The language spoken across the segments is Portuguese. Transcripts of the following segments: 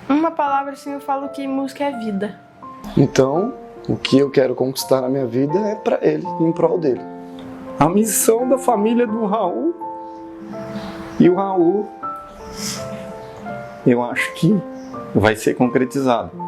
Uma palavra assim, eu falo que música é vida. Então, o que eu quero conquistar na minha vida é para ele, em prol dele. A missão da família do Raul, e o Raul, eu acho que vai ser concretizado.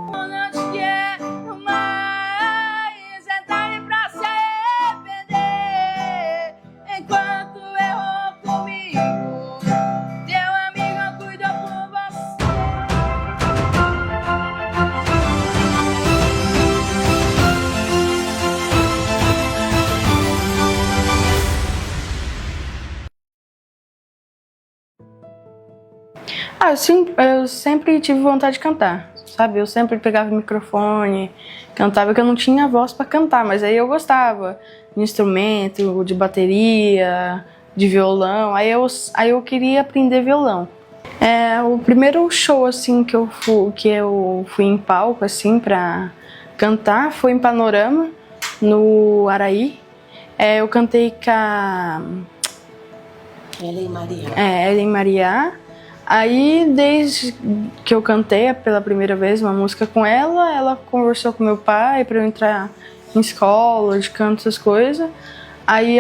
Eu sempre tive vontade de cantar, sabe? Eu sempre pegava o microfone, cantava, que eu não tinha voz para cantar, mas aí eu gostava de instrumento, de bateria, de violão, aí eu queria aprender violão. O primeiro show assim que eu fui em palco assim para cantar foi em Panorama, no Araí. Eu cantei com a Ellen Maria. Aí, desde que eu cantei pela primeira vez uma música com ela conversou com meu pai para eu entrar em escola de canto, essas coisas. Aí,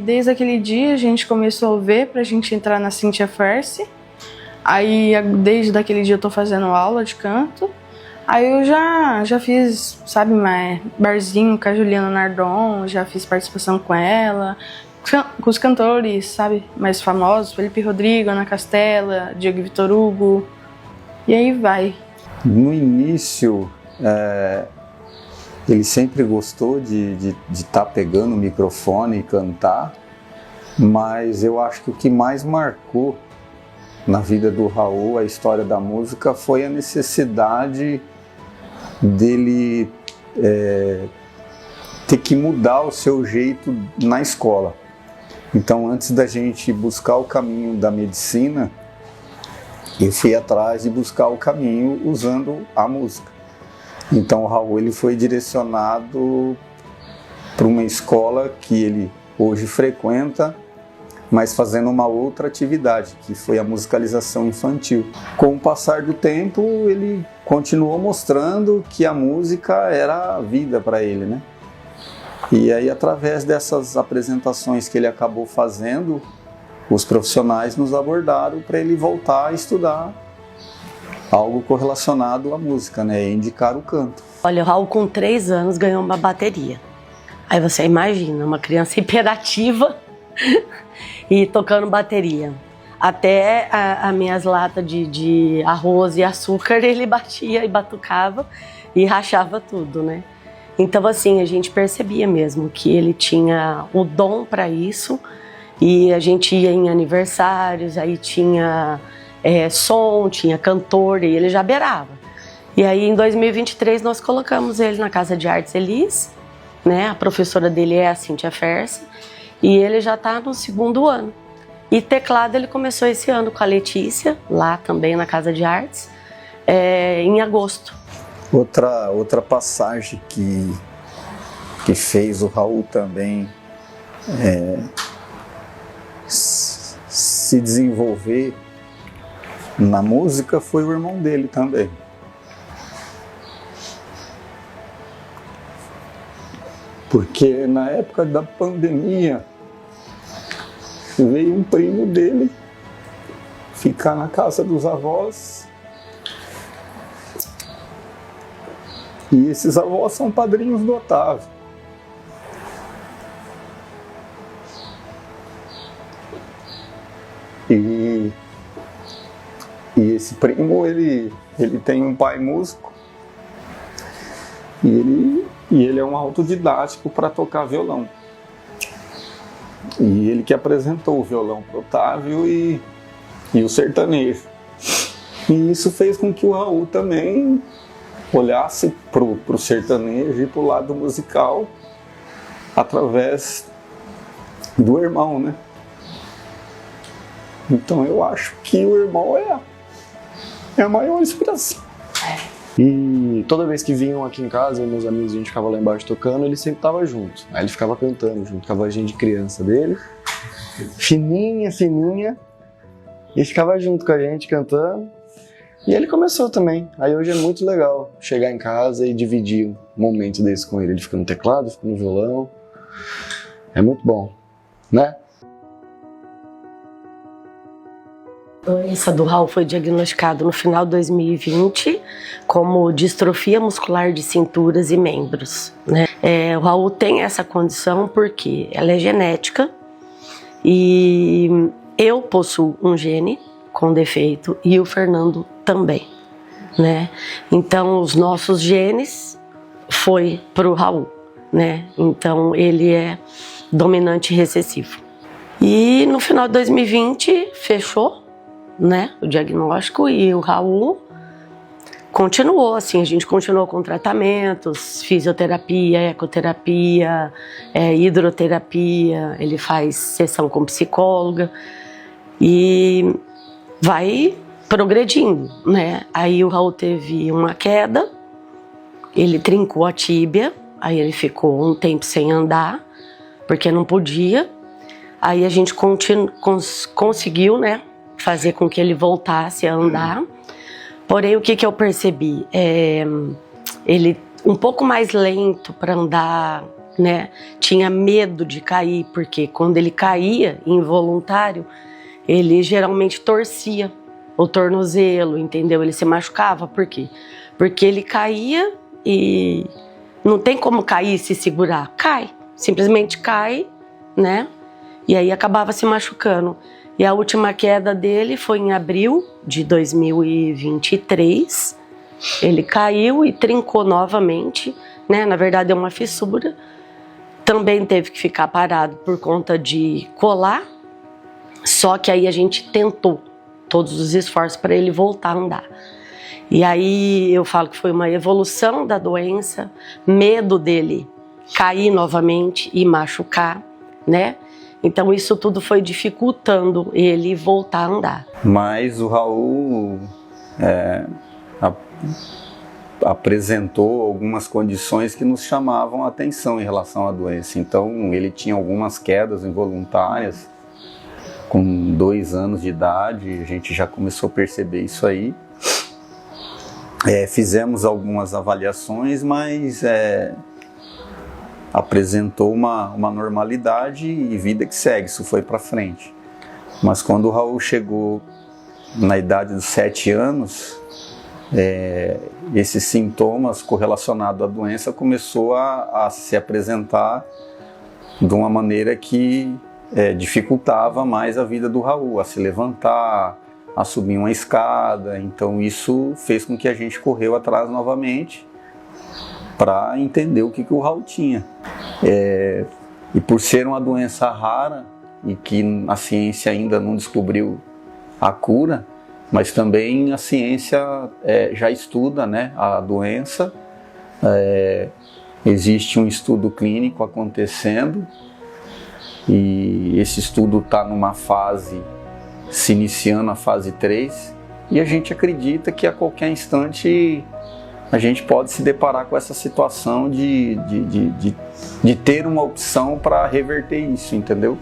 desde aquele dia, a gente começou a ver pra gente entrar na Cynthia Ferse. Aí, desde aquele dia, eu tô fazendo aula de canto. Aí, eu já fiz, sabe, barzinho com a Juliana Nardon, já fiz participação com ela, com os cantores, sabe, mais famosos, Felipe Rodrigo, Ana Castela, Diego Vitor Hugo, e aí vai. No início, ele sempre gostou de estar pegando o microfone e cantar, mas eu acho que o que mais marcou na vida do Raul, a história da música, foi a necessidade dele ter que mudar o seu jeito na escola. Então, antes da gente buscar o caminho da medicina, eu fui atrás de buscar o caminho usando a música. Então, o Raul ele foi direcionado para uma escola que ele hoje frequenta, mas fazendo uma outra atividade, que foi a musicalização infantil. Com o passar do tempo, ele continuou mostrando que a música era a vida para ele, né? E aí, através dessas apresentações que ele acabou fazendo, os profissionais nos abordaram para ele voltar a estudar algo correlacionado à música, né? E indicar o canto. Olha, o Raul com 3 anos ganhou uma bateria. Aí você imagina, uma criança hiperativa e tocando bateria. Até as minhas latas de arroz e açúcar ele batia e batucava e rachava tudo, né? Então, assim, a gente percebia mesmo que ele tinha o dom para isso, e a gente ia em aniversários, aí tinha som, tinha cantor, e ele já beirava. E aí, em 2023, nós colocamos ele na Casa de Artes Elis, né? A professora dele é a Cynthia Ferse, e ele já está no 2º ano. E teclado ele começou esse ano com a Letícia, lá também na Casa de Artes, em agosto. Outra passagem que fez o Raul também se desenvolver na música foi o irmão dele também. Porque na época da pandemia veio um primo dele ficar na casa dos avós. E esses avós são padrinhos do Otávio. E esse primo, ele tem um pai músico. E ele é um autodidático para tocar violão. E ele que apresentou o violão para o Otávio e o sertanejo. E isso fez com que o Raul também olhasse pro sertanejo e pro lado musical através do irmão, né? Então eu acho que o irmão é a maior inspiração. E toda vez que vinham aqui em casa, meus amigos, a gente ficava lá embaixo tocando, ele sempre tava junto. Aí ele ficava cantando junto com a vozinha de criança dele, fininha, e ficava junto com a gente cantando. E ele começou também. Aí hoje é muito legal chegar em casa e dividir um momento desse com ele. Ele fica no teclado, fica no violão. É muito bom, né? A doença do Raul foi diagnosticada no final de 2020 como distrofia muscular de cinturas e membros, né? O Raul tem essa condição porque ela é genética e eu possuo um gene com defeito e o Fernando também, né? Então os nossos genes foi pro Raul, né? Então ele é dominante recessivo. E no final de 2020 fechou, né, o diagnóstico, e o Raul continuou assim, a gente continuou com tratamentos, fisioterapia, ecoterapia, hidroterapia, ele faz sessão com psicóloga e vai progredindo, né? Aí o Raul teve uma queda, ele trincou a tíbia, aí ele ficou um tempo sem andar, porque não podia, aí a gente conseguiu, né, fazer com que ele voltasse a andar. Porém, o que eu percebi? Ele um pouco mais lento para andar, né? Tinha medo de cair, porque quando ele caía involuntário, ele geralmente torcia o tornozelo, entendeu? Ele se machucava. Por quê? Porque ele caía e não tem como cair e se segurar. Cai, simplesmente cai, né? E aí acabava se machucando. E a última queda dele foi em abril de 2023. Ele caiu e trincou novamente, né? Na verdade é uma fissura. Também teve que ficar parado por conta de colar. Só que aí a gente tentou todos os esforços para ele voltar a andar. E aí eu falo que foi uma evolução da doença, medo dele cair novamente e machucar, né? Então isso tudo foi dificultando ele voltar a andar. Mas o Raul apresentou algumas condições que nos chamavam a atenção em relação à doença. Então ele tinha algumas quedas involuntárias. Com 2 anos de idade, a gente já começou a perceber isso aí. Fizemos algumas avaliações, mas apresentou uma normalidade e vida que segue, isso foi para frente. Mas quando o Raul chegou na idade dos 7 anos, esses sintomas correlacionados à doença começou a se apresentar de uma maneira que dificultava mais a vida do Raul, a se levantar, a subir uma escada. Então isso fez com que a gente correu atrás novamente para entender o que o Raul tinha. E por ser uma doença rara e que a ciência ainda não descobriu a cura, mas também a ciência já estuda, né, a doença. Existe um estudo clínico acontecendo e esse estudo está numa fase, se iniciando a fase 3, e a gente acredita que a qualquer instante a gente pode se deparar com essa situação de ter uma opção para reverter isso, entendeu?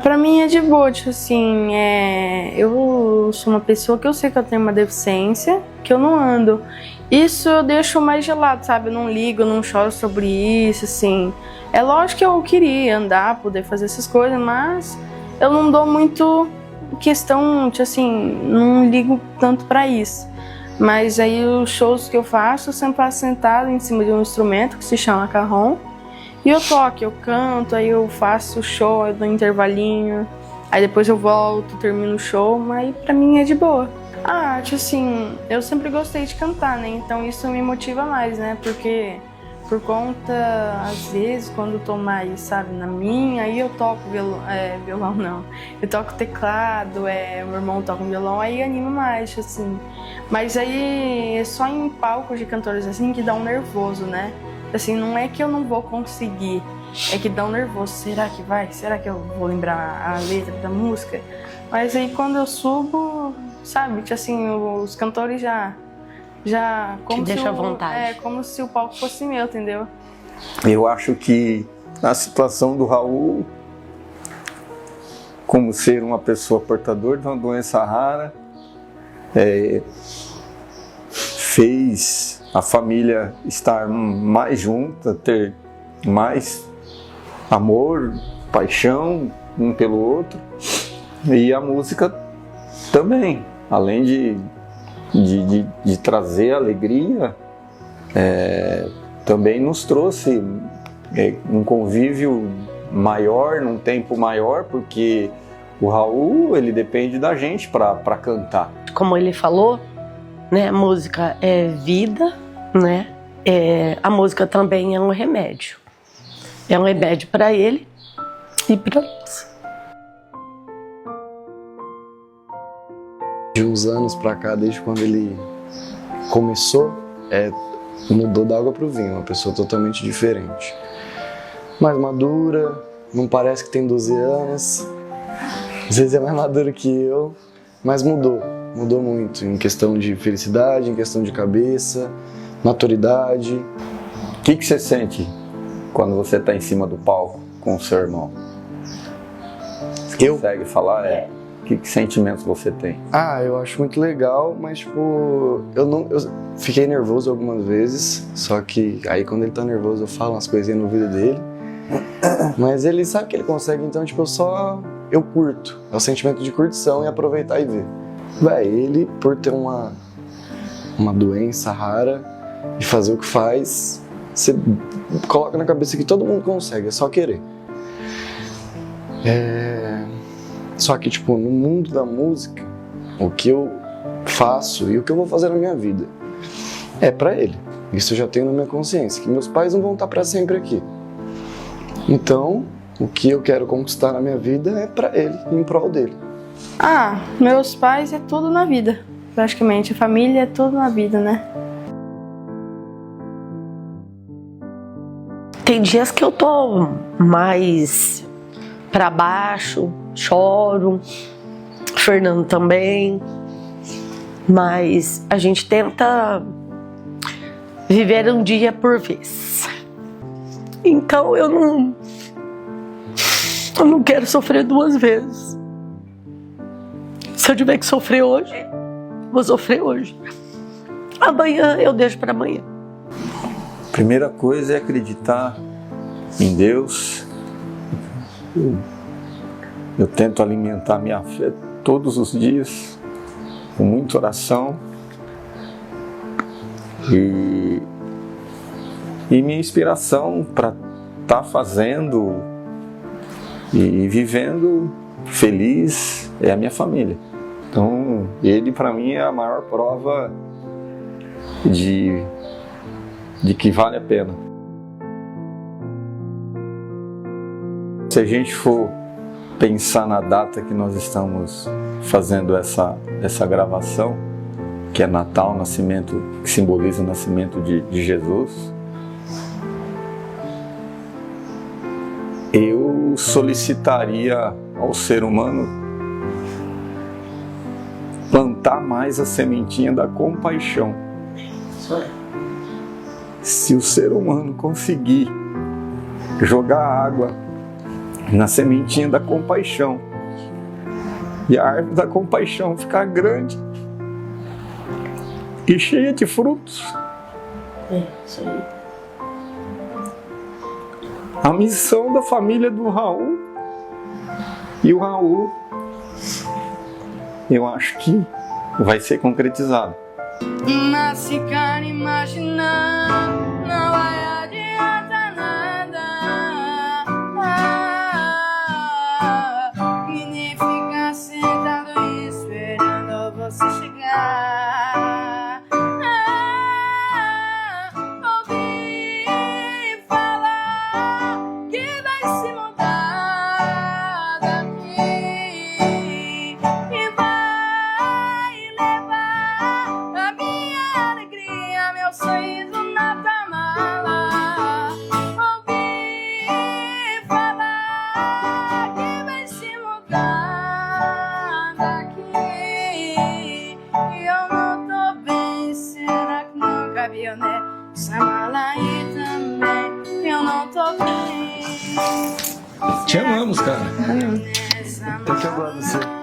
Pra mim é de boa, tipo assim, eu sou uma pessoa que eu sei que eu tenho uma deficiência, que eu não ando. Isso eu deixo mais gelado, sabe? Eu não ligo, eu não choro sobre isso, assim. É lógico que eu queria andar, poder fazer essas coisas, mas eu não dou muito questão, tipo assim, não ligo tanto pra isso. Mas aí os shows que eu faço, eu sempre faço sentado em cima de um instrumento que se chama carrom. E eu toco, eu canto, aí eu faço o show, eu dou um intervalinho. Aí depois eu volto, termino o show, mas pra mim é de boa. Tipo assim, eu sempre gostei de cantar, né? Então isso me motiva mais, né? Porque por conta, às vezes, quando eu tô mais, sabe, na minha, aí eu toco violão não. Eu toco teclado, meu irmão toca um violão, aí anima mais, assim. Mas aí é só em palcos de cantores assim que dá um nervoso, né? Assim, não é que eu não vou conseguir, é que dá um nervoso. Será que vai? Será que eu vou lembrar a letra da música? Mas aí quando eu subo, sabe, que assim, os cantores já como te deixa à vontade. Como se o palco fosse meu, entendeu? Eu acho que na situação do Raul, como ser uma pessoa portadora de uma doença rara, fez a família estar mais junta, ter mais amor, paixão um pelo outro. E a música também, além de trazer alegria, também nos trouxe um convívio maior, num tempo maior, porque o Raul, ele depende da gente para cantar. Como ele falou, né, a música é vida, né? A música também é um remédio. É um remédio para ele e para nós. De uns anos pra cá, desde quando ele começou, mudou da água pro vinho, uma pessoa totalmente diferente. Mais madura, não parece que tem 12 anos, às vezes é mais maduro que eu, mas mudou muito em questão de felicidade, em questão de cabeça, maturidade. O que você sente quando você está em cima do palco com o seu irmão? Você consegue falar? Que sentimentos você tem? Eu acho muito legal, mas tipo, eu fiquei nervoso algumas vezes, só que aí quando ele tá nervoso eu falo umas coisinhas no ouvido dele, mas ele sabe que ele consegue, então tipo, eu curto, é o sentimento de curtição e aproveitar e ver. Ele, por ter uma doença rara e fazer o que faz, você coloca na cabeça que todo mundo consegue, é só querer. Só que, tipo, no mundo da música, o que eu faço e o que eu vou fazer na minha vida é pra ele. Isso eu já tenho na minha consciência, que meus pais não vão estar pra sempre aqui. Então, o que eu quero conquistar na minha vida é pra ele, em prol dele. Meus pais é tudo na vida, praticamente. A família é tudo na vida, né? Tem dias que eu tô mais pra baixo, choro, o Fernando também, mas a gente tenta viver um dia por vez. Então eu não quero sofrer duas vezes. Se eu tiver que sofrer hoje, vou sofrer hoje. Amanhã eu deixo para amanhã. Primeira coisa é acreditar em Deus. Eu tento alimentar minha fé todos os dias, com muita oração. E minha inspiração para estar fazendo e vivendo feliz é a minha família. Então, ele para mim é a maior prova de que vale a pena. Se a gente for pensar na data que nós estamos fazendo essa gravação, que é Natal, nascimento, que simboliza o nascimento de Jesus, eu solicitaria ao ser humano plantar mais a sementinha da compaixão. Se o ser humano conseguir jogar água na sementinha da compaixão e a árvore da compaixão ficar grande e cheia de frutos, Isso aí. a missão da família do Raul e o Raul, eu acho que vai ser concretizado. Mas ficar imaginando não vai adiantar nada. E nem ficar sentado esperando você chegar. Ouvi falar que vai se mudar daqui e vai levar a minha alegria, meu sorriso na mala. Ouvi falar que vai se mudar daqui e eu não tô bem. Será que nunca viu, né? Essa mala aí também, eu não tô bem. Te amamos, cara. Nessa Eu que gosto de você.